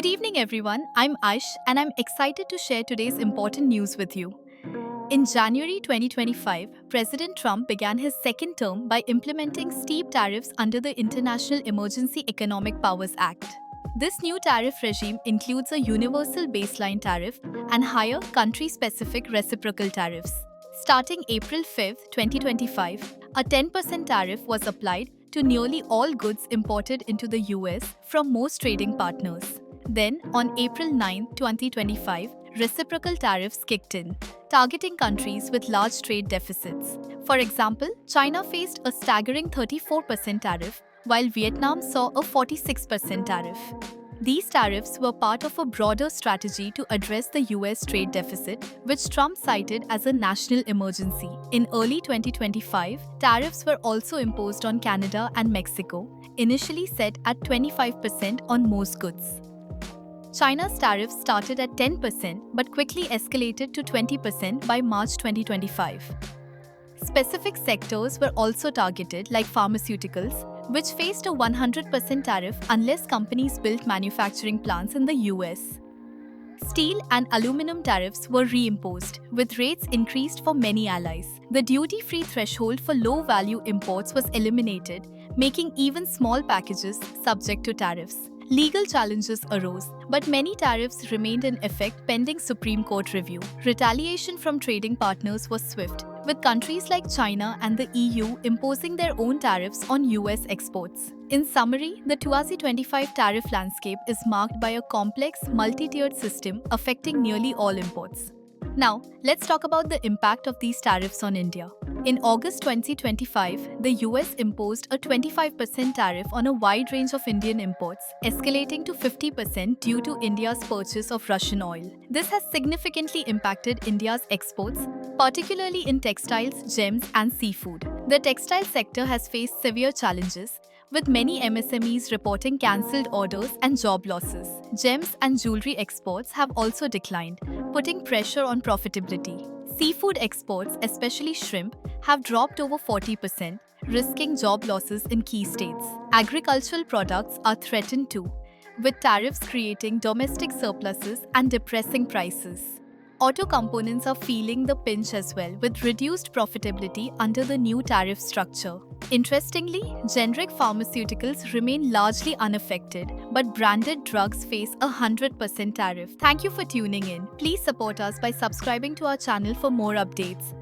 Good evening, everyone. I'm Aish, and I'm excited to share today's important news with you. In January 2025, President Trump began his second term by implementing steep tariffs under the International Emergency Economic Powers Act. This new tariff regime includes a universal baseline tariff and higher country specific reciprocal tariffs. Starting April 5, 2025, a 10% tariff was applied to nearly all goods imported into the US from most trading partners. Then, on April 9, 2025, reciprocal tariffs kicked in, targeting countries with large trade deficits. For example, China faced a staggering 34% tariff, while Vietnam saw a 46% tariff. These tariffs were part of a broader strategy to address the US trade deficit, which Trump cited as a national emergency. In early 2025, tariffs were also imposed on Canada and Mexico, initially set at 25% on most goods. China's tariffs started at 10% but quickly escalated to 20% by March 2025. Specific sectors were also targeted, like pharmaceuticals, which faced a 100% tariff unless companies built manufacturing plants in the US. Steel and aluminum tariffs were reimposed, with rates increased for many allies. The duty-free threshold for low-value imports was eliminated, making even small packages subject to tariffs. Legal challenges arose, but many tariffs remained in effect pending Supreme Court review. Retaliation from trading partners was swift, with countries like China and the EU imposing their own tariffs on US exports. In summary, the 2025 tariff landscape is marked by a complex, multi-tiered system affecting nearly all imports. Now, let's talk about the impact of these tariffs on India. In August 2025, the US imposed a 25% tariff on a wide range of Indian imports, escalating to 50% due to India's purchase of Russian oil. This has significantly impacted India's exports, particularly in textiles, gems, and seafood. The textile sector has faced severe challenges, with many MSMEs reporting cancelled orders and job losses. Gems and jewelry exports have also declined, putting pressure on profitability. Seafood exports, especially shrimp, have dropped over 40%, risking job losses in key states. Agricultural products are threatened too, with tariffs creating domestic surpluses and depressing prices. Auto components are feeling the pinch as well, with reduced profitability under the new tariff structure. Interestingly, generic pharmaceuticals remain largely unaffected, but branded drugs face a 100% tariff. Thank you for tuning in. Please support us by subscribing to our channel for more updates.